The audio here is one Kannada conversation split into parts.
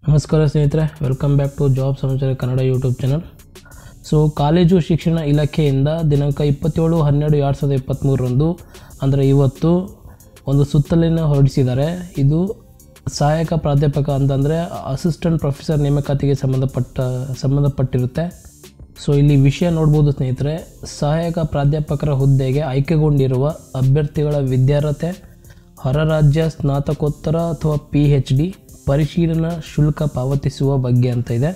ನಮಸ್ಕಾರ ಸ್ನೇಹಿತರೆ, ವೆಲ್ಕಮ್ ಬ್ಯಾಕ್ ಟು ಜಾಬ್ ಸಮಾಚಾರ ಕನ್ನಡ ಯೂಟ್ಯೂಬ್ ಚಾನಲ್. ಕಾಲೇಜು ಶಿಕ್ಷಣ ಇಲಾಖೆಯಿಂದ ದಿನಾಂಕ 27/12/2023 ಅಂದರೆ ಇವತ್ತು ಒಂದು ಸುತ್ತೋಲೆಯನ್ನು ಹೊರಡಿಸಿದ್ದಾರೆ. ಇದು ಸಹಾಯಕ ಪ್ರಾಧ್ಯಾಪಕ ಅಂತಂದರೆ ಅಸಿಸ್ಟೆಂಟ್ ಪ್ರೊಫೆಸರ್ ನೇಮಕಾತಿಗೆ ಸಂಬಂಧಪಟ್ಟಿರುತ್ತೆ. ಇಲ್ಲಿ ವಿಷಯ ನೋಡ್ಬೋದು ಸ್ನೇಹಿತರೆ. ಸಹಾಯಕ ಪ್ರಾಧ್ಯಾಪಕರ ಹುದ್ದೆಗೆ ಆಯ್ಕೆಗೊಂಡಿರುವ ಅಭ್ಯರ್ಥಿಗಳ ವಿದ್ಯಾರ್ಹತೆ, ಹೊರ ರಾಜ್ಯ ಸ್ನಾತಕೋತ್ತರ ಅಥವಾ PhD ಪರಿಶೀಲನಾ ಶುಲ್ಕ ಪಾವತಿಸುವ ಬಗ್ಗೆ ಅಂತ ಇದೆ.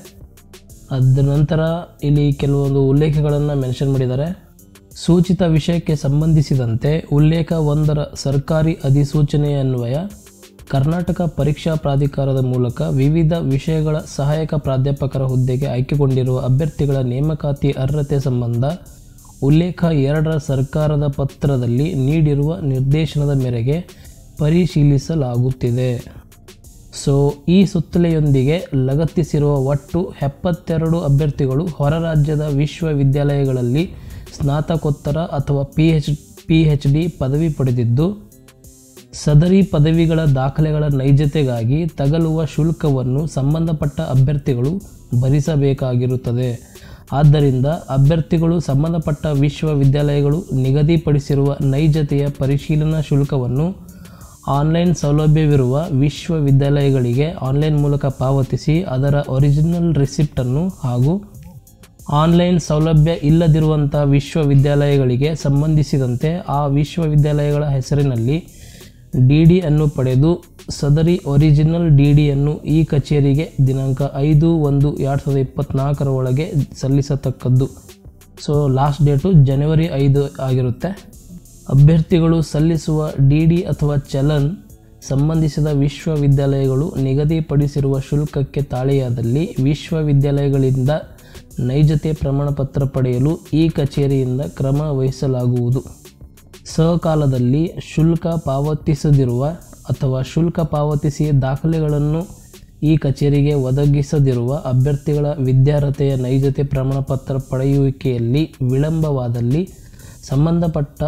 ಅದರ ನಂತರ ಇಲ್ಲಿ ಕೆಲವೊಂದು ಉಲ್ಲೇಖಗಳನ್ನು ಮೆನ್ಷನ್ ಮಾಡಿದ್ದಾರೆ. ಸೂಚಿತ ವಿಷಯಕ್ಕೆ ಸಂಬಂಧಿಸಿದಂತೆ ಉಲ್ಲೇಖ 1ರ ಸರ್ಕಾರಿ ಅಧಿಸೂಚನೆಯನ್ವಯ ಕರ್ನಾಟಕ ಪರೀಕ್ಷಾ ಪ್ರಾಧಿಕಾರದ ಮೂಲಕ ವಿವಿಧ ವಿಷಯಗಳ ಸಹಾಯಕ ಪ್ರಾಧ್ಯಾಪಕರ ಹುದ್ದೆಗೆ ಆಯ್ಕೆಗೊಂಡಿರುವ ಅಭ್ಯರ್ಥಿಗಳ ನೇಮಕಾತಿ ಅರ್ಹತೆ ಸಂಬಂಧ ಉಲ್ಲೇಖ 2ರ ಸರ್ಕಾರದ ಪತ್ರದಲ್ಲಿ ನೀಡಿರುವ ನಿರ್ದೇಶನದ ಮೇರೆಗೆ ಪರಿಶೀಲಿಸಲಾಗುತ್ತಿದೆ. ಈ ಸುತ್ತೋಲೆಯೊಂದಿಗೆ ಲಗತ್ತಿಸಿರುವ ಒಟ್ಟು 72 ಅಭ್ಯರ್ಥಿಗಳು ಹೊರ ರಾಜ್ಯದ ವಿಶ್ವವಿದ್ಯಾಲಯಗಳಲ್ಲಿ ಸ್ನಾತಕೋತ್ತರ ಅಥವಾ PhD ಪದವಿ ಪಡೆದಿದ್ದು, ಸದರಿ ಪದವಿಗಳ ದಾಖಲೆಗಳ ನೈಜತೆಗಾಗಿ ತಗಲುವ ಶುಲ್ಕವನ್ನು ಸಂಬಂಧಪಟ್ಟ ಅಭ್ಯರ್ಥಿಗಳು ಭರಿಸಬೇಕಾಗಿರುತ್ತದೆ. ಆದ್ದರಿಂದ ಅಭ್ಯರ್ಥಿಗಳು ಸಂಬಂಧಪಟ್ಟ ವಿಶ್ವವಿದ್ಯಾಲಯಗಳು ನಿಗದಿಪಡಿಸಿರುವ ನೈಜತೆಯ ಪರಿಶೀಲನಾ ಶುಲ್ಕವನ್ನು ಆನ್ಲೈನ್ ಸೌಲಭ್ಯವಿರುವ ವಿಶ್ವವಿದ್ಯಾಲಯಗಳಿಗೆ ಆನ್ಲೈನ್ ಮೂಲಕ ಪಾವತಿಸಿ ಅದರ ಒರಿಜಿನಲ್ ರಿಸಿಪ್ಟನ್ನು ಹಾಗೂ ಆನ್ಲೈನ್ ಸೌಲಭ್ಯ ಇಲ್ಲದಿರುವಂಥ ವಿಶ್ವವಿದ್ಯಾಲಯಗಳಿಗೆ ಸಂಬಂಧಿಸಿದಂತೆ ಆ ವಿಶ್ವವಿದ್ಯಾಲಯಗಳ ಹೆಸರಿನಲ್ಲಿ DD ಅನ್ನು ಪಡೆದು ಸದರಿ ಒರಿಜಿನಲ್ DDಯನ್ನು ಈ ಕಚೇರಿಗೆ ದಿನಾಂಕ 5/1/2024 ಒಳಗೆ ಸಲ್ಲಿಸತಕ್ಕದ್ದು. ಲಾಸ್ಟ್ ಡೇಟು ಜನವರಿ 5 ಆಗಿರುತ್ತೆ. ಅಭ್ಯರ್ಥಿಗಳು ಸಲ್ಲಿಸುವ DD ಅಥವಾ ಚಲನ್ ಸಂಬಂಧಿಸಿದ ವಿಶ್ವವಿದ್ಯಾಲಯಗಳು ನಿಗದಿಪಡಿಸಿರುವ ಶುಲ್ಕಕ್ಕೆ ತಾಳೆಯಾದಲ್ಲಿ ವಿಶ್ವವಿದ್ಯಾಲಯಗಳಿಂದ ನೈಜತೆ ಪ್ರಮಾಣಪತ್ರ ಪಡೆಯಲು ಈ ಕಚೇರಿಯಿಂದ ಕ್ರಮ ವಹಿಸಲಾಗುವುದು. ಸಕಾಲದಲ್ಲಿ ಶುಲ್ಕ ಪಾವತಿಸದಿರುವ ಅಥವಾ ಶುಲ್ಕ ಪಾವತಿಸಿ ದಾಖಲೆಗಳನ್ನು ಈ ಕಚೇರಿಗೆ ಒದಗಿಸದಿರುವ ಅಭ್ಯರ್ಥಿಗಳ ವಿದ್ಯಾರ್ಹತೆಯ ನೈಜತೆ ಪ್ರಮಾಣಪತ್ರ ಪಡೆಯುವಿಕೆಯಲ್ಲಿ ವಿಳಂಬವಾದಲ್ಲಿ ಸಂಬಂಧಪಟ್ಟ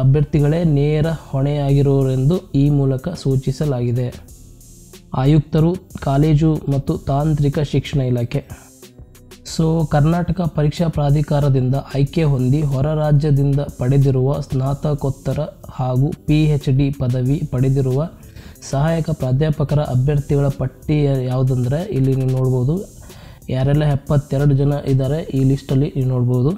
ಅಭ್ಯರ್ಥಿಗಳೇ ನೇರ ಹೊಣೆಯಾಗಿರುವರೆಂದು ಈ ಮೂಲಕ ಸೂಚಿಸಲಾಗಿದೆ. ಆಯುಕ್ತರು, ಕಾಲೇಜು ಮತ್ತು ತಾಂತ್ರಿಕ ಶಿಕ್ಷಣ ಇಲಾಖೆ. ಕರ್ನಾಟಕ ಪರೀಕ್ಷಾ ಪ್ರಾಧಿಕಾರದಿಂದ ಆಯ್ಕೆ ಹೊಂದಿ ಹೊರ ರಾಜ್ಯದಿಂದ ಪಡೆದಿರುವ ಸ್ನಾತಕೋತ್ತರ ಹಾಗೂ PhD ಪದವಿ ಪಡೆದಿರುವ ಸಹಾಯಕ ಪ್ರಾಧ್ಯಾಪಕರ ಅಭ್ಯರ್ಥಿಗಳ ಪಟ್ಟಿ ಯಾವುದಂದರೆ ಇಲ್ಲಿ ನೀವು ನೋಡ್ಬೋದು. ಯಾರೆಲ್ಲ 72 ಜನ ಇದ್ದಾರೆ ಈ ಲಿಸ್ಟಲ್ಲಿ ನೀವು ನೋಡ್ಬೋದು.